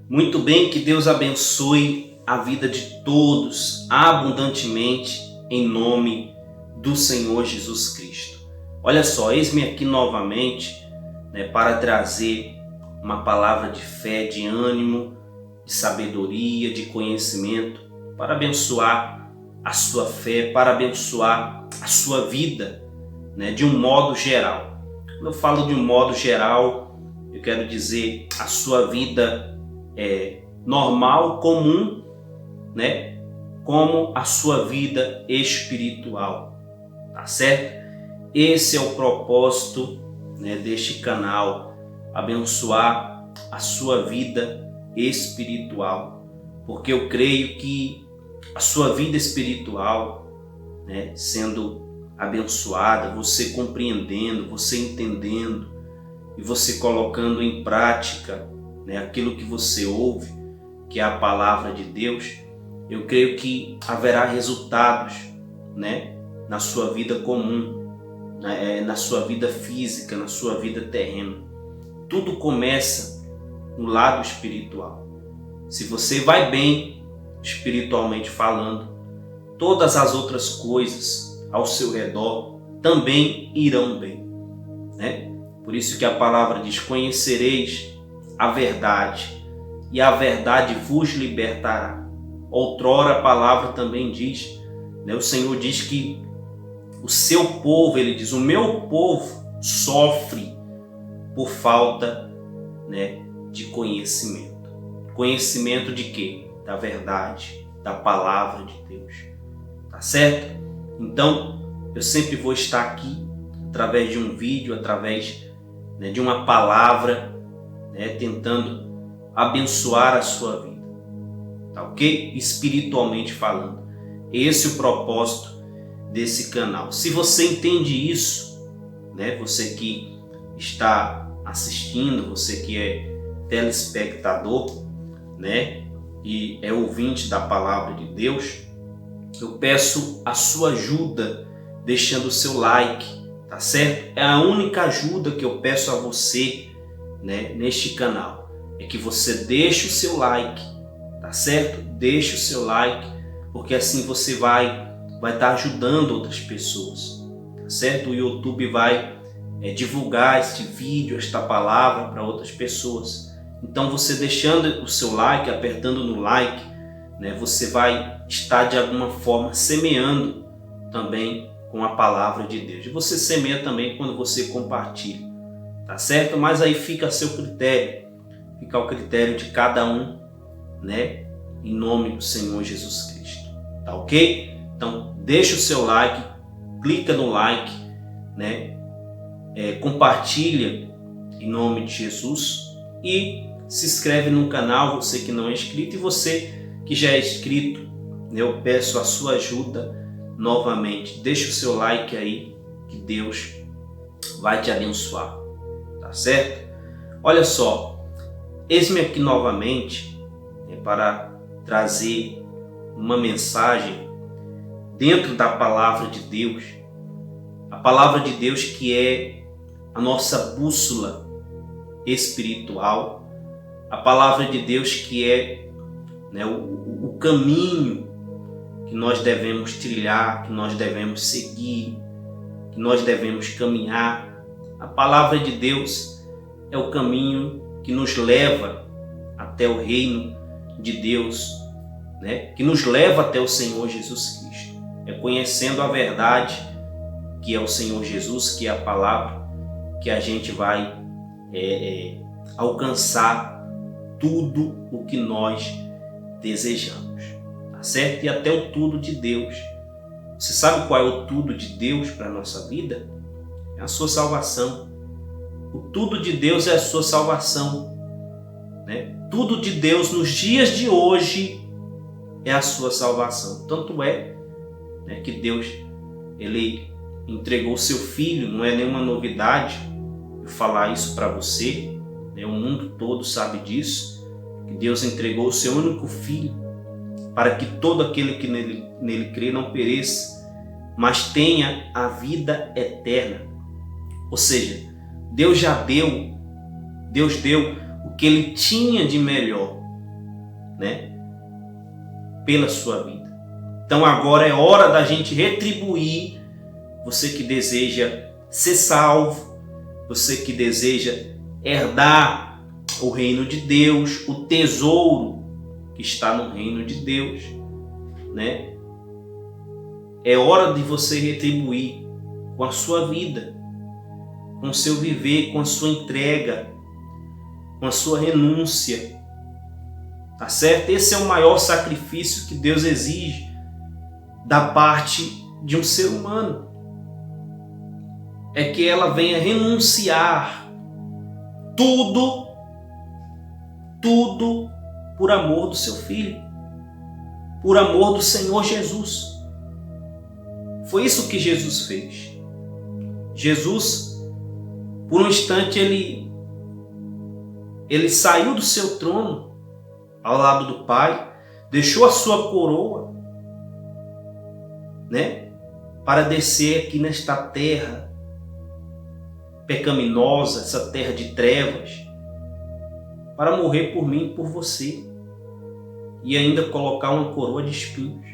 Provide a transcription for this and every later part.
Muito bem, que Deus abençoe a vida de todos abundantemente em nome do Senhor Jesus Cristo. Olha só, eis-me aqui novamente para trazer uma palavra de fé, de ânimo, de sabedoria, de conhecimento, para abençoar a sua fé, para abençoar a sua vida, de um modo geral. Quando eu falo de um modo geral, eu quero dizer a sua vida normal, comum, como a sua vida espiritual, tá certo? Esse é o propósito deste canal, abençoar a sua vida espiritual, porque eu creio que a sua vida espiritual, sendo abençoada, você compreendendo, você entendendo e você colocando em prática aquilo que você ouve, que é a palavra de Deus, eu creio que haverá resultados na sua vida comum, na sua vida física, na sua vida terrena. Tudo começa no lado espiritual. Se você vai bem espiritualmente falando, todas as outras coisas ao seu redor também irão bem, Por isso que a palavra diz: conhecereis a verdade, e a verdade vos libertará. Outrora a palavra também diz, o Senhor diz que o seu povo, ele diz, o meu povo sofre por falta de conhecimento. Conhecimento de quê? Da verdade, da palavra de Deus. Tá certo? Então, eu sempre vou estar aqui, através de um vídeo, através de uma palavra, tentando abençoar a sua vida, tá ok? Espiritualmente falando. Esse é o propósito desse canal. Se você entende isso, você que está assistindo, você que é telespectador, e é ouvinte da palavra de Deus, eu peço a sua ajuda deixando o seu like, tá certo? É a única ajuda que eu peço a você, neste canal, é que você deixe o seu like, tá certo? Deixe o seu like, porque assim você vai estar ajudando outras pessoas, tá certo? O YouTube vai divulgar este vídeo, esta palavra para outras pessoas. Então você deixando o seu like, apertando no like, você vai estar de alguma forma semeando também com a palavra de Deus. E você semeia também quando você compartilha, tá certo? Mas aí fica a seu critério, fica ao critério de cada um, em nome do Senhor Jesus Cristo, tá ok? Então deixa o seu like, clica no like, compartilha em nome de Jesus e se inscreve no canal, você que não é inscrito, e você que já é inscrito, eu peço a sua ajuda novamente. Deixa o seu like aí, que Deus vai te abençoar, tá certo? Olha só, eis-me aqui novamente para trazer uma mensagem dentro da palavra de Deus, a palavra de Deus que é a nossa bússola espiritual, a palavra de Deus que é o caminho que nós devemos trilhar, que nós devemos seguir, que nós devemos caminhar. A palavra de Deus é o caminho que nos leva até o reino de Deus, que nos leva até o Senhor Jesus Cristo. É conhecendo a verdade, que é o Senhor Jesus, que é a palavra, que a gente vai alcançar tudo o que nós desejamos, tá certo? E até o tudo de Deus. Você sabe qual é o tudo de Deus para a nossa vida? É a sua salvação. O tudo de Deus é a sua salvação, Tudo de Deus nos dias de hoje é a sua salvação. Tanto é que Deus, ele entregou o seu Filho. Não é nenhuma novidade eu falar isso para você, o mundo todo sabe disso, que Deus entregou o seu único Filho para que todo aquele que nele crê não pereça, mas tenha a vida eterna. Ou seja, Deus deu o que ele tinha de melhor né, pela sua vida. Então agora é hora da gente retribuir. Você que deseja ser salvo, você que deseja herdar o reino de Deus, o tesouro que está no reino de Deus, né? É hora de você retribuir com a sua vida, com o seu viver, com a sua entrega, com a sua renúncia. Tá certo? Esse é o maior sacrifício que Deus exige da parte de um ser humano. É que ela venha renunciar tudo por amor do seu filho, por amor do Senhor Jesus. Foi isso que Jesus fez. Jesus, por um instante, ele saiu do seu trono ao lado do Pai, deixou a sua coroa, né, para descer aqui nesta terra pecaminosa, essa terra de trevas, para morrer por mim e por você, e ainda colocar uma coroa de espinhos.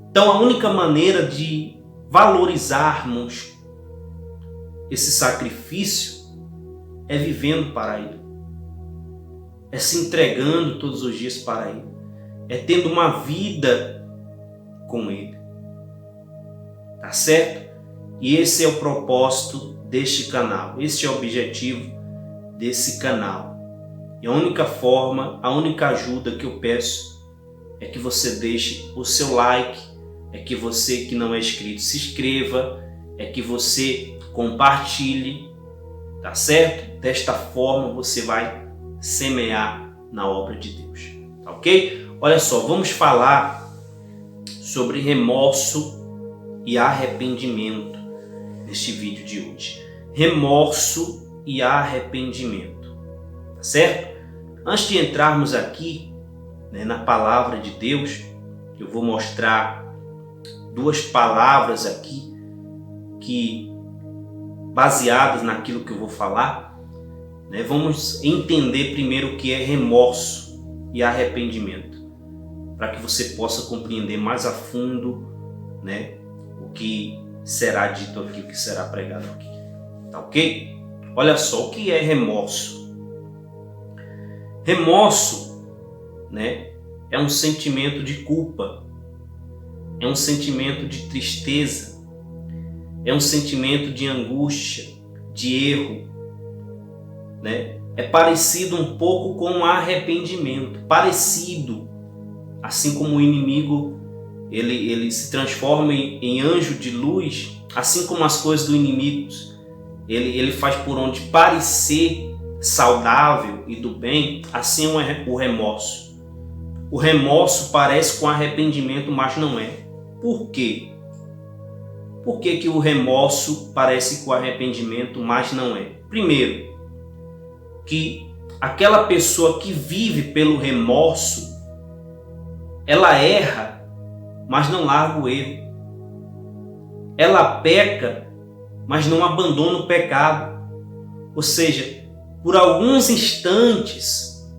Então a única maneira de valorizarmos esse sacrifício é vivendo para Ele, é se entregando todos os dias para Ele, é tendo uma vida com Ele. Tá certo? E esse é o propósito deste canal, esse é o objetivo desse canal. E a única forma, a única ajuda que eu peço é que você deixe o seu like, é que você que não é inscrito se inscreva, é que você compartilhe, tá certo? Desta forma você vai semear na obra de Deus, tá ok? Olha só, vamos falar sobre remorso e arrependimento neste vídeo de hoje. Remorso e arrependimento, tá certo? Antes de entrarmos aqui, né, na palavra de Deus, eu vou mostrar duas palavras aqui que, baseadas naquilo que eu vou falar, né, vamos entender primeiro o que é remorso e arrependimento, para que você possa compreender mais a fundo, né, o que será dito aqui, o que será pregado aqui. Tá ok? Olha só, o que é remorso? Remorso, né, é um sentimento de culpa, é um sentimento de tristeza, é um sentimento de angústia, de erro, né? É parecido um pouco com o arrependimento, parecido, assim como o inimigo ele se transforma em anjo de luz, assim como as coisas do inimigo ele faz por onde parecer saudável e do bem, assim é o remorso. O remorso parece com arrependimento, mas não é. Por quê? Por que o remorso parece com arrependimento, mas não é? Primeiro, que aquela pessoa que vive pelo remorso, ela erra, mas não larga o erro. Ela peca, mas não abandona o pecado. Ou seja, por alguns instantes,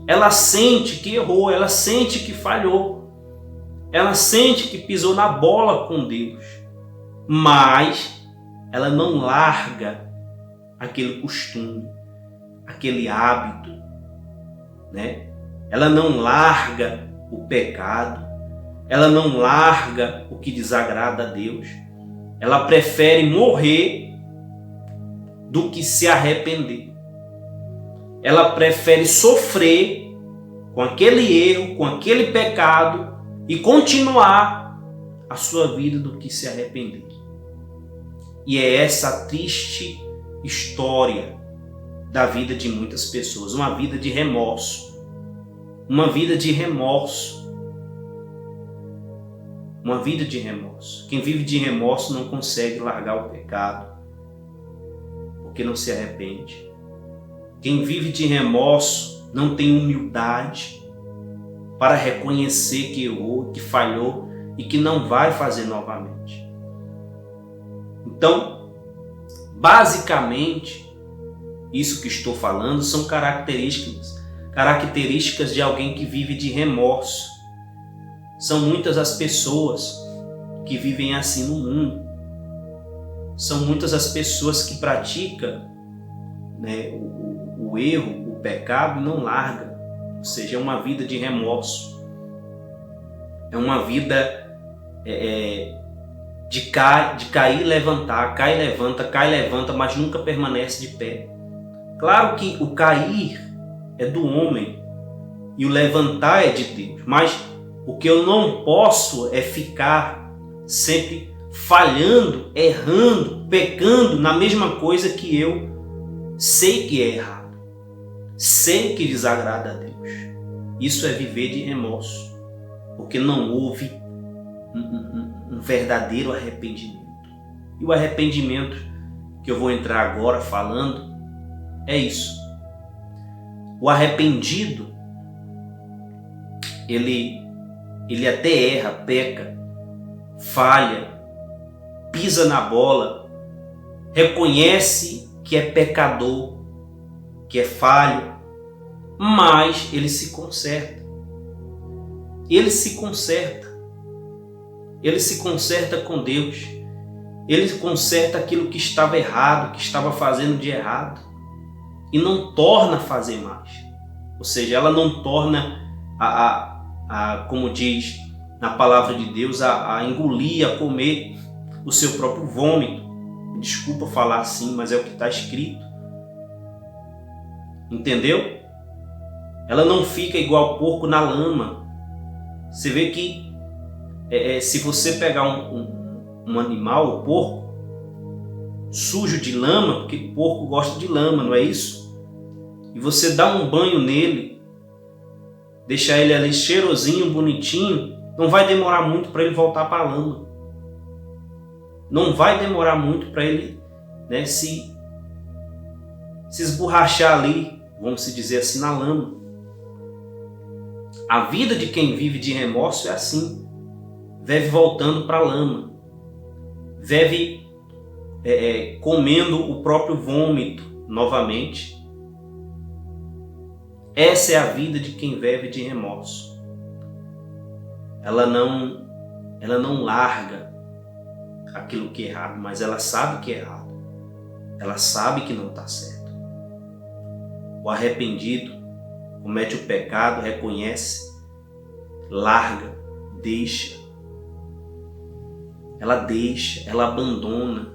ela sente que errou, ela sente que falhou, ela sente que pisou na bola com Deus, mas ela não larga aquele costume, aquele hábito, né? Ela não larga o pecado, ela não larga o que desagrada a Deus. Ela prefere morrer do que se arrepender. Ela prefere sofrer com aquele erro, com aquele pecado e continuar a sua vida do que se arrepender. E é essa a triste história da vida de muitas pessoas, uma vida de remorso. Uma vida de remorso. Uma vida de remorso. Quem vive de remorso não consegue largar o pecado, porque não se arrepende. Quem vive de remorso não tem humildade para reconhecer que errou, que falhou e que não vai fazer novamente. Então, basicamente, isso que estou falando são características características de alguém que vive de remorso. São muitas as pessoas que vivem assim no mundo. São muitas as pessoas que praticam, né, o erro, o pecado e não largam. Ou seja, é uma vida de remorso. É uma vida de cair e levantar, cai e levanta, mas nunca permanece de pé. Claro que o cair é do homem e o levantar é de Deus, mas o que eu não posso é ficar sempre falhando, errando, pecando na mesma coisa que eu sei que é errado, sei que desagrada a Deus. Isso é viver de remorso, porque não houve um verdadeiro arrependimento. E o arrependimento que eu vou entrar agora falando é isso. O arrependido, ele até erra, peca, falha, pisa na bola, reconhece que é pecador, que é falho, mas ele se conserta. Ele se conserta. Ele se conserta com Deus. Ele conserta aquilo que estava errado, que estava fazendo de errado, e não torna a fazer mais. Ou seja, ela não torna como diz na palavra de Deus, a engolir, a comer o seu próprio vômito. Desculpa falar assim, mas é o que está escrito. Entendeu? Ela não fica igual porco na lama. Você vê que se você pegar um animal, o porco, sujo de lama, porque porco gosta de lama, não é isso? E você dá um banho nele, deixar ele ali cheirosinho, bonitinho, não vai demorar muito para ele voltar para a lama. Não vai demorar muito para ele, né, se esborrachar ali, vamos dizer assim, na lama. A vida de quem vive de remorso é assim. Vive voltando para a lama. Vive comendo o próprio vômito novamente. Essa é a vida de quem vive de remorso. Ela não larga aquilo que é errado, mas ela sabe que é errado. Ela sabe que não está certo. O arrependido comete o pecado, reconhece, larga, deixa. Ela deixa, ela abandona,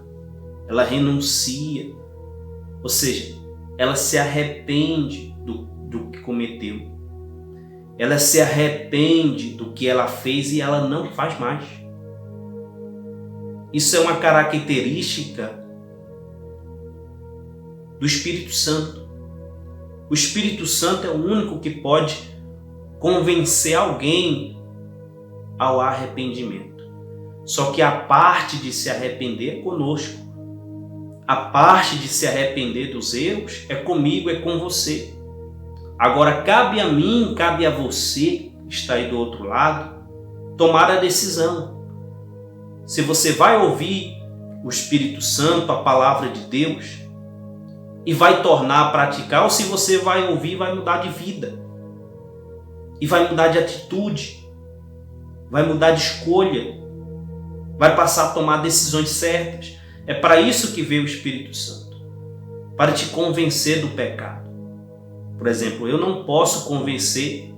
ela renuncia. Ou seja, ela se arrepende do que cometeu. Ela se arrepende do que ela fez e ela não faz mais. Isso é uma característica do Espírito Santo. O Espírito Santo é o único que pode convencer alguém ao arrependimento. Só que a parte de se arrepender é conosco. A parte de se arrepender dos erros é comigo, é com você. Agora cabe a mim, cabe a você, que está aí do outro lado, tomar a decisão. Se você vai ouvir o Espírito Santo, a palavra de Deus, e vai tornar a praticar, ou se você vai ouvir e vai mudar de vida. E vai mudar de atitude. Vai mudar de escolha. Vai passar a tomar decisões certas. É para isso que veio o Espírito Santo. Para te convencer do pecado. Por exemplo, eu não posso convencer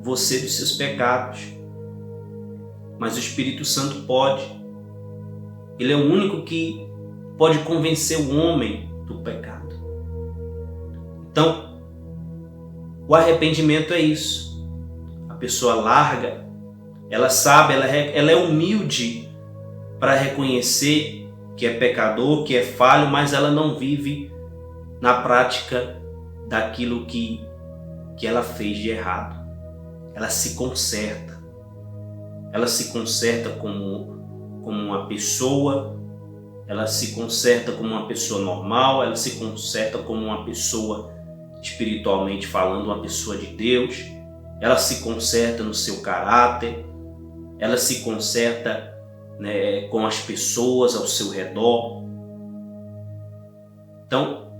você dos seus pecados. Mas o Espírito Santo pode. Ele é o único que pode convencer o homem do pecado. Então, o arrependimento é isso. A pessoa larga, ela sabe, ela é humilde para reconhecer que é pecador, que é falho, mas ela não vive na prática daquilo que ela fez de errado. Ela se conserta. Ela se conserta como uma pessoa, ela se conserta como uma pessoa normal, ela se conserta como uma pessoa espiritualmente falando, uma pessoa de Deus. Ela se conserta no seu caráter, ela se conserta, né, com as pessoas ao seu redor. Então,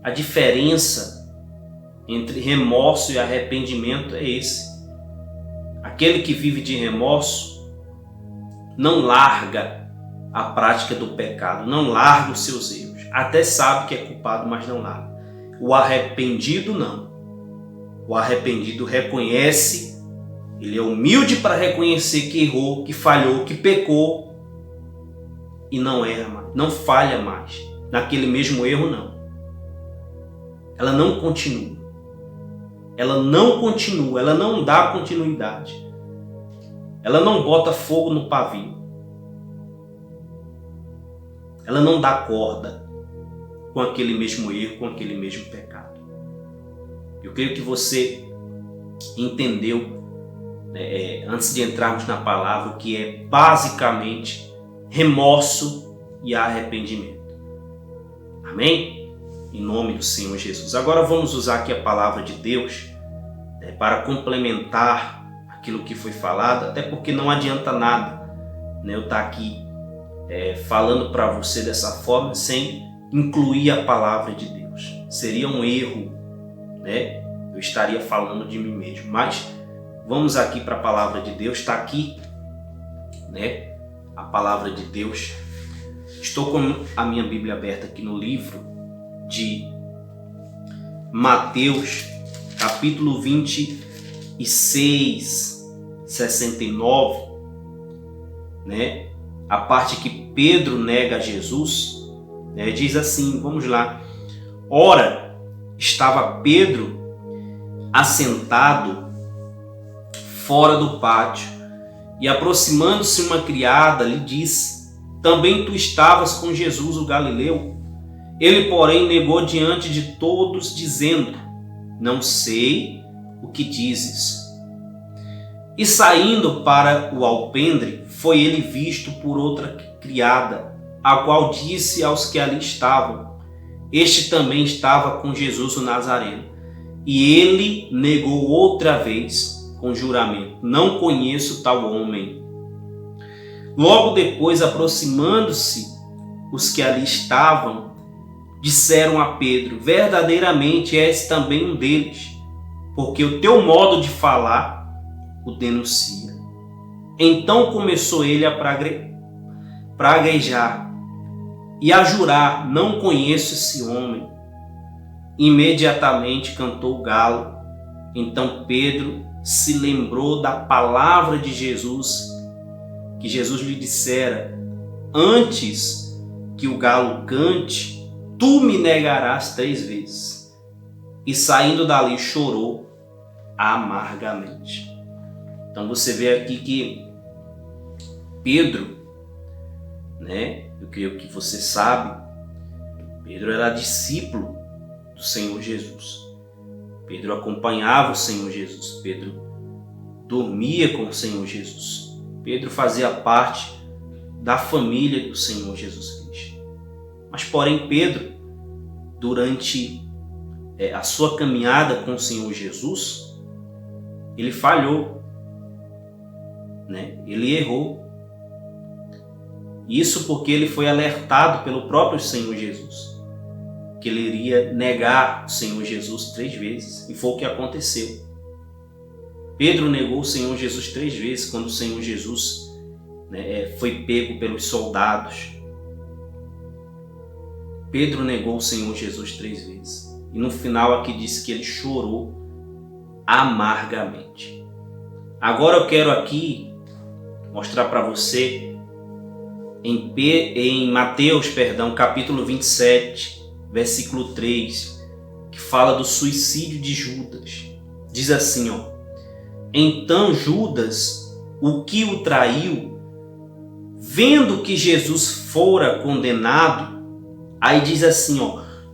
a diferença entre remorso e arrependimento é esse. Aquele que vive de remorso não larga a prática do pecado, não larga os seus erros. Até sabe que é culpado, mas não larga. O arrependido não. O arrependido reconhece, ele é humilde para reconhecer que errou, que falhou, que pecou e não erra mais, não falha mais naquele mesmo erro, não. Ela não continua. Ela não dá continuidade. Ela não bota fogo no pavio. Ela não dá corda com aquele mesmo erro, com aquele mesmo pecado. Eu creio que você entendeu, antes de entrarmos na palavra, o que é basicamente remorso e arrependimento. Amém? Em nome do Senhor Jesus. Agora vamos usar aqui a palavra de Deus para complementar aquilo que foi falado, até porque não adianta nada eu estar aqui falando para você dessa forma sem incluir a palavra de Deus. Seria um erro, eu estaria falando de mim mesmo. Mas vamos aqui para a palavra de Deus. Está aqui, a palavra de Deus. Estou com a minha Bíblia aberta aqui no livro de Mateus, capítulo 26, 69, a parte que Pedro nega Jesus, diz assim, vamos lá. Ora, estava Pedro assentado fora do pátio, e aproximando-se uma criada, lhe disse: também tu estavas com Jesus o Galileu? Ele, porém, negou diante de todos, dizendo: não sei o que dizes. E saindo para o alpendre, foi ele visto por outra criada, a qual disse aos que ali estavam: este também estava com Jesus o Nazareno. E ele negou outra vez com juramento: não conheço tal homem. Logo depois, aproximando-se os que ali estavam, disseram a Pedro: verdadeiramente és também um deles, porque o teu modo de falar o denuncia. Então começou ele a praguejar e a jurar: não conheço esse homem. Imediatamente cantou o galo. Então Pedro se lembrou da palavra de Jesus, que Jesus lhe dissera: antes que o galo cante, tu me negarás 3 vezes. E saindo dali chorou amargamente. Então você vê aqui que Pedro, eu creio que você sabe, Pedro era discípulo do Senhor Jesus. Pedro acompanhava o Senhor Jesus. Pedro dormia com o Senhor Jesus. Pedro fazia parte da família do Senhor Jesus Cristo. Mas porém Pedro, durante a sua caminhada com o Senhor Jesus, ele falhou, ele errou. Isso porque ele foi alertado pelo próprio Senhor Jesus, que ele iria negar o Senhor Jesus 3 vezes, e foi o que aconteceu. Pedro negou o Senhor Jesus 3 vezes quando o Senhor Jesus foi pego pelos soldados. Pedro negou o Senhor Jesus 3 vezes. E no final aqui diz que ele chorou amargamente. Agora eu quero aqui mostrar para você em Mateus, capítulo 27, versículo 3, que fala do suicídio de Judas. Diz assim, então Judas, o que o traiu, vendo que Jesus fora condenado, aí diz assim,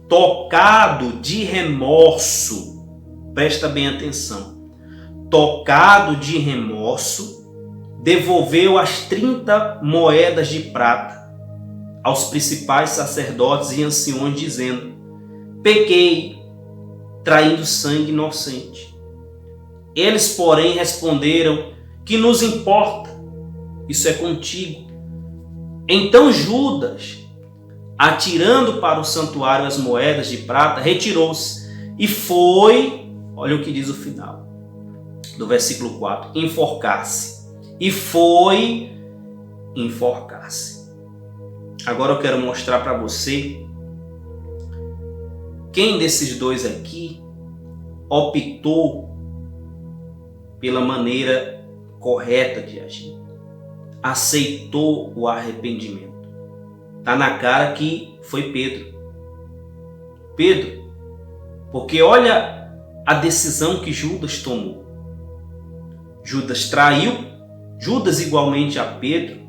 tocado de remorso, presta bem atenção, tocado de remorso, devolveu as 30 moedas de prata aos principais sacerdotes e anciões, dizendo: pequei, traindo sangue inocente. Eles, porém, responderam: que nos importa? Isso é contigo. Então Judas, atirando para o santuário as moedas de prata, retirou-se e foi olha o que diz o final do versículo 4: enforcar-se. E foi enforcar-se. Agora eu quero mostrar para você quem desses dois aqui optou pela maneira correta de agir, aceitou o arrependimento. Está na cara que foi Pedro. Pedro, porque olha a decisão que Judas tomou. Judas traiu, Judas igualmente a Pedro,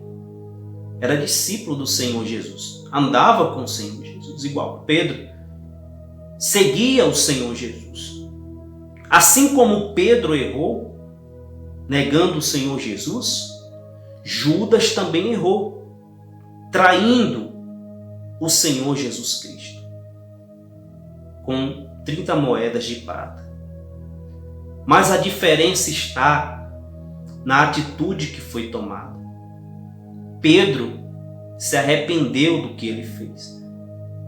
era discípulo do Senhor Jesus, andava com o Senhor Jesus, igual Pedro, seguia o Senhor Jesus. Assim como Pedro errou, negando o Senhor Jesus, Judas também errou, traindo o Senhor Jesus Cristo, com 30 moedas de prata. Mas a diferença está na atitude que foi tomada. Pedro se arrependeu do que ele fez.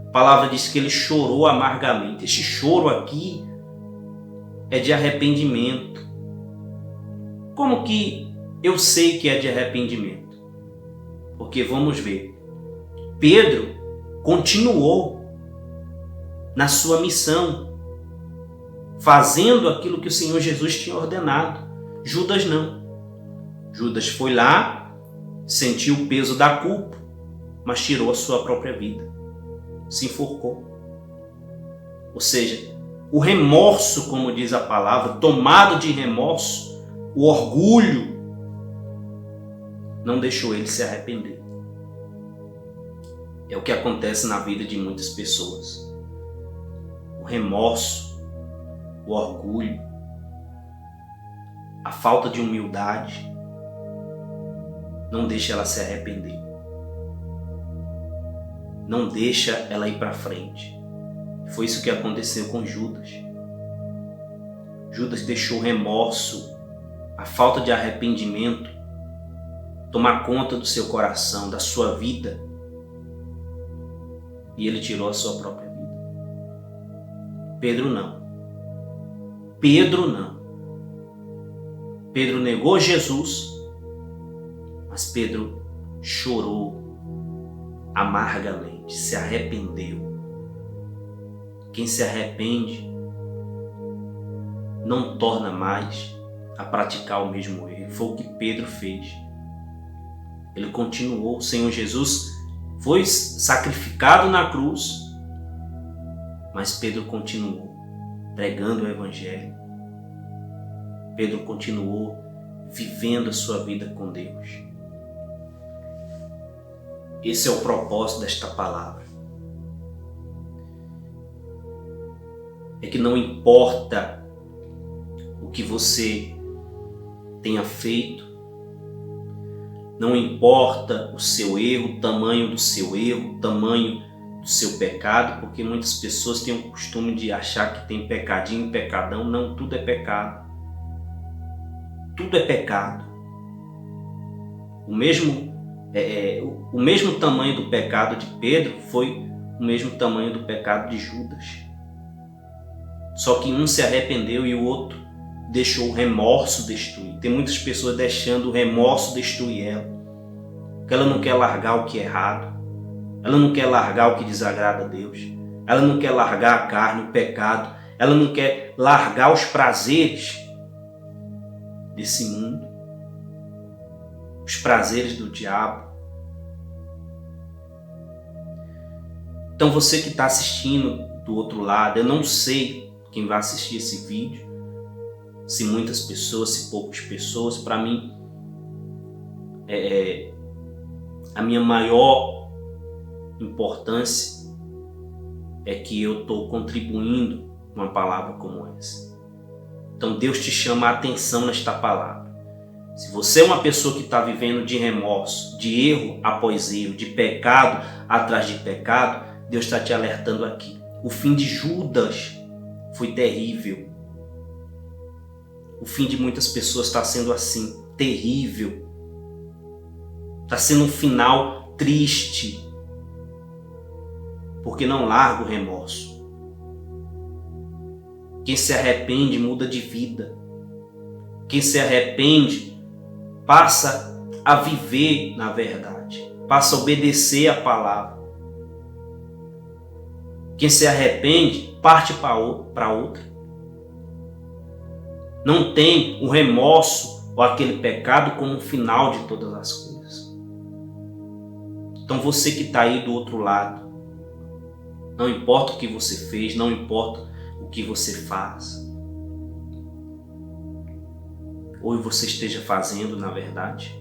A palavra diz que ele chorou amargamente. Este choro aqui é de arrependimento. Como que eu sei que é de arrependimento? Porque vamos ver. Pedro continuou na sua missão, fazendo aquilo que o Senhor Jesus tinha ordenado. Judas não. Judas foi lá, sentiu o peso da culpa, mas tirou a sua própria vida. Se enforcou. Ou seja, o remorso, como diz a palavra, tomado de remorso, o orgulho, não deixou ele se arrepender. É o que acontece na vida de muitas pessoas. O remorso, o orgulho, a falta de humildade não deixa ela se arrepender. Não deixa ela ir para frente. Foi isso que aconteceu com Judas. Judas deixou o remorso, a falta de arrependimento tomar conta do seu coração, da sua vida, e ele tirou a sua própria vida. Pedro não. Pedro não. Pedro negou Jesus, mas Pedro chorou amargamente, se arrependeu. Quem se arrepende não torna mais a praticar o mesmo erro. Foi o que Pedro fez. Ele continuou. O Senhor Jesus foi sacrificado na cruz, mas Pedro continuou pregando o Evangelho. Pedro continuou vivendo a sua vida com Deus. Esse é o propósito desta palavra. É que não importa o que você tenha feito, não importa o seu erro, o tamanho do seu erro, o tamanho do seu pecado, porque muitas pessoas têm o costume de achar que tem pecadinho, pecadão. Não, tudo é pecado. Tudo é pecado. O mesmo tamanho do pecado de Pedro foi o mesmo tamanho do pecado de Judas. Só que um se arrependeu e o outro deixou o remorso destruir. Tem muitas pessoas deixando o remorso destruir ela. Porque ela não quer largar o que é errado. Ela não quer largar o que desagrada a Deus. Ela não quer largar a carne, o pecado. Ela não quer largar os prazeres desse mundo. Os prazeres do diabo. Então você que está assistindo do outro lado, eu não sei quem vai assistir esse vídeo, se muitas pessoas, se poucas pessoas. Para mim, a minha maior importância é que eu estou contribuindo com uma palavra como essa. Então Deus te chama a atenção nesta palavra. Se você é uma pessoa que está vivendo de remorso, de erro após erro, de pecado atrás de pecado, Deus está te alertando aqui. O fim de Judas foi terrível. O fim de muitas pessoas está sendo assim, terrível. Está sendo um final triste, porque não larga o remorso. Quem se arrepende muda de vida. Quem se arrepende passa a viver na verdade, passa a obedecer a palavra. Quem se arrepende parte para outra. Não tem o remorso ou aquele pecado como o final de todas as coisas. Então você que está aí do outro lado, não importa o que você fez, não importa o que você faz, ou você esteja fazendo na verdade,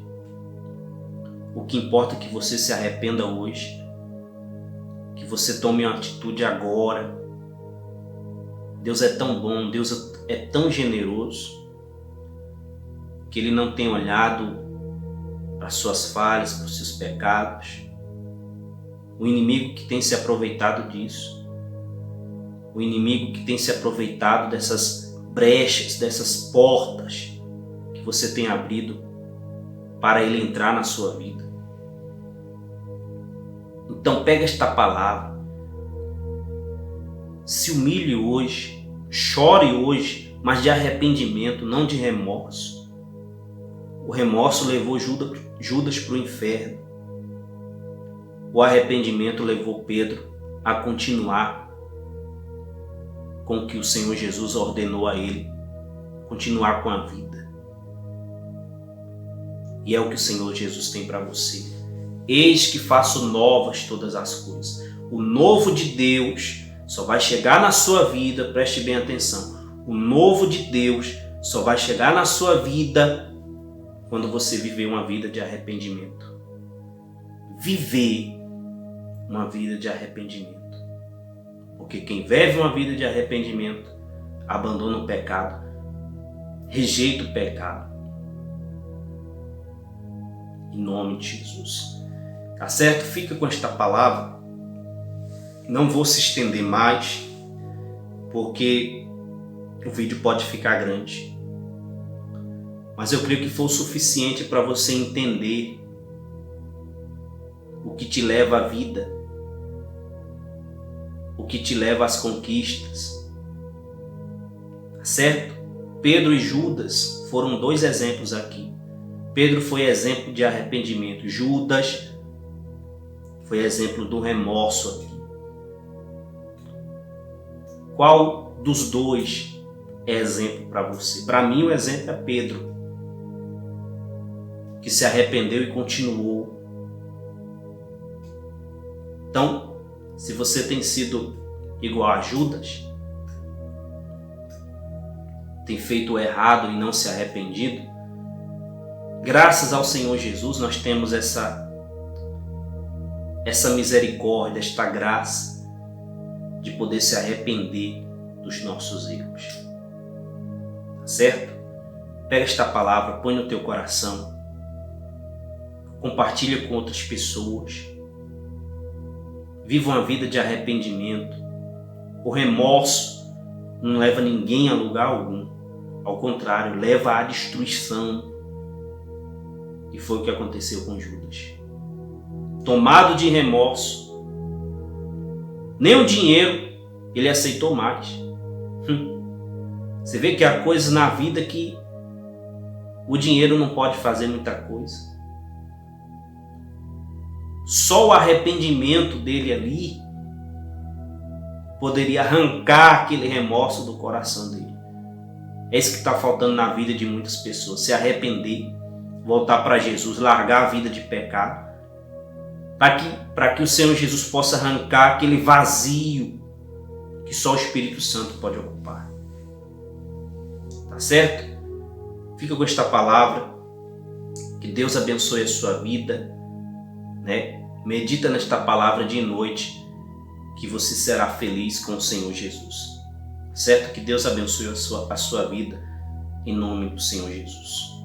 o que importa é que você se arrependa hoje, que você tome uma atitude agora. Deus é tão bom, Deus é tão generoso, que Ele não tem olhado para as suas falhas, para os seus pecados. O inimigo que tem se aproveitado disso, o inimigo que tem se aproveitado dessas brechas, dessas portas que você tem abrido para ele entrar na sua vida. Então pega esta palavra, se humilhe hoje, chore hoje, mas de arrependimento, não de remorso. O remorso levou Judas para o inferno. O arrependimento levou Pedro a continuar com o que o Senhor Jesus ordenou a ele, continuar com a vida. E é o que o Senhor Jesus tem para você. Eis que faço novas todas as coisas. O novo de Deus só vai chegar na sua vida, preste bem atenção. O novo de Deus só vai chegar na sua vida quando você viver uma vida de arrependimento. Viver uma vida de arrependimento. Porque quem vive uma vida de arrependimento abandona o pecado, rejeita o pecado. Em nome de Jesus. Tá certo? Fica com esta palavra. Não vou se estender mais, porque o vídeo pode ficar grande. Mas eu creio que foi o suficiente para você entender o que te leva à vida, o que te leva às conquistas. Tá certo? Pedro e Judas foram dois exemplos aqui. Pedro foi exemplo de arrependimento. Judas foi exemplo do remorso aqui. Qual dos dois é exemplo para você? Para mim o exemplo é Pedro, que se arrependeu e continuou. Então, se você tem sido igual a Judas, tem feito o errado e não se arrependido, graças ao Senhor Jesus nós temos essa misericórdia, esta graça de poder se arrepender dos nossos erros. Certo? Pega esta palavra, põe no teu coração, compartilha com outras pessoas, viva uma vida de arrependimento. O remorso não leva ninguém a lugar algum, ao contrário, leva à destruição. E foi o que aconteceu com Judas. Tomado de remorso, nem o dinheiro ele aceitou mais. Você vê que há coisas na vida que o dinheiro não pode fazer muita coisa. Só o arrependimento dele ali poderia arrancar aquele remorso do coração dele. É isso que está faltando na vida de muitas pessoas. Se arrepender, voltar para Jesus, largar a vida de pecado, para que o Senhor Jesus possa arrancar aquele vazio que só o Espírito Santo pode ocupar. Tá certo? Fica com esta palavra. Que Deus abençoe a sua vida, né? Medita nesta palavra de noite, que você será feliz com o Senhor Jesus. Certo? Que Deus abençoe a sua vida, em nome do Senhor Jesus.